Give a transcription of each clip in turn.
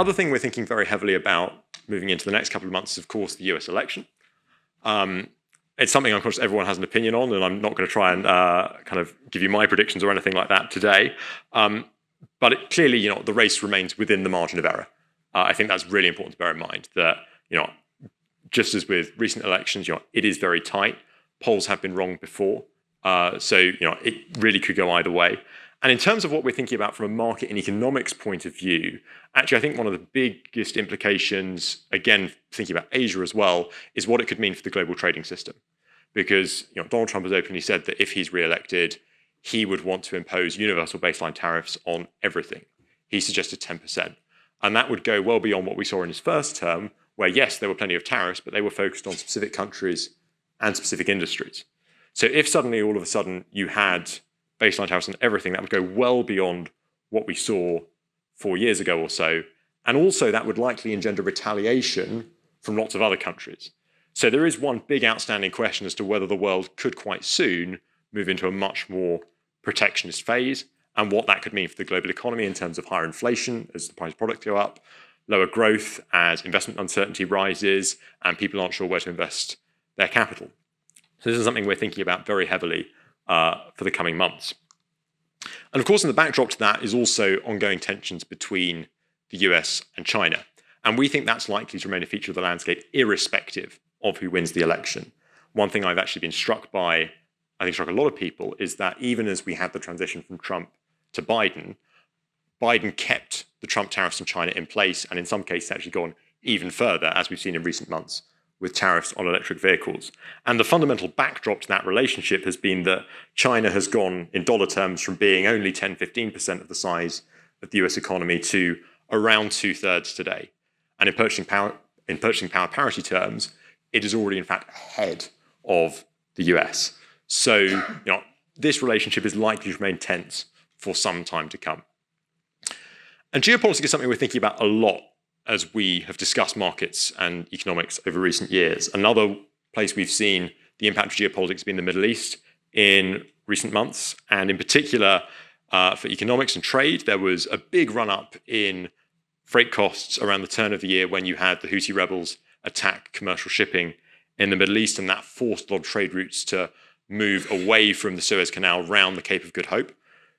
other thing we're thinking very heavily about moving into the next couple of months is, of course, the US election. It's something, of course, everyone has an opinion on, and I'm not going to try and kind of give you my predictions or anything like that today. But clearly, the race remains within the margin of error. I think that's really important to bear in mind that, just as with recent elections, it is very tight. Polls have been wrong before. So, it really could go either way. And in terms of what we're thinking about from a market and economics point of view, actually, I think one of the biggest implications, again, thinking about Asia as well, is what it could mean for the global trading system. Because Donald Trump has openly said that if he's re-elected, he would want to impose universal baseline tariffs on everything. He suggested 10%. And that would go well beyond what we saw in his first term, where, yes, there were plenty of tariffs, but they were focused on specific countries and specific industries. So if suddenly, all of a sudden, you had baseline tariffs on everything, that would go well beyond what we saw 4 years ago or so. And also that would likely engender retaliation from lots of other countries. So there is one big outstanding question as to whether the world could quite soon move into a much more protectionist phase, and what that could mean for the global economy in terms of higher inflation as the price of products go up, lower growth as investment uncertainty rises, and people aren't sure where to invest their capital. So this is something we're thinking about very heavily for the coming months. And of course, in the backdrop to that is also ongoing tensions between the US and China. And we think that's likely to remain a feature of the landscape irrespective of who wins the election. One thing I've actually been struck by, I think struck a lot of people, is that even as we had the transition from Trump to Biden, Biden kept the Trump tariffs on China in place, and in some cases actually gone even further, as we've seen in recent months, with tariffs on electric vehicles. And the fundamental backdrop to that relationship has been that China has gone, in dollar terms, from being only 10, 15% of the size of the US economy to around 2/3 today. And in purchasing power parity terms, it is already, in fact, ahead of the US. So, this relationship is likely to remain tense for some time to come. And geopolitics is something we're thinking about a lot as we have discussed markets and economics over recent years. Another place we've seen the impact of geopolitics has been the Middle East in recent months. And in particular, for economics and trade, there was a big run-up in freight costs around the turn of the year when you had the Houthi rebels attack commercial shipping in the Middle East, and that forced a lot of trade routes to move away from the Suez Canal round the Cape of Good Hope.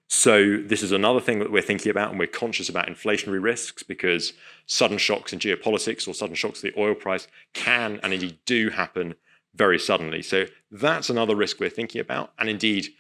So this is another thing that we're thinking about, and we're conscious about inflationary risks, because sudden shocks in geopolitics or sudden shocks to the oil price can and indeed do happen very suddenly. So that's another risk we're thinking about. And indeed,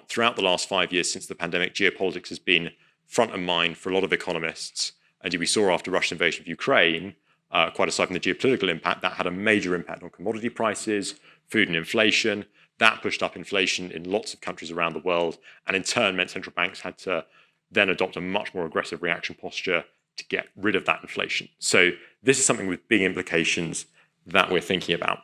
throughout the last 5 years since the pandemic, geopolitics has been front of mind for a lot of economists. And we saw after Russia's invasion of Ukraine, quite aside from the geopolitical impact, that had a major impact on commodity prices, food and inflation. That pushed up inflation in lots of countries around the world, and in turn meant central banks had to then adopt a much more aggressive reaction posture to get rid of that inflation. So this is something with big implications that we're thinking about.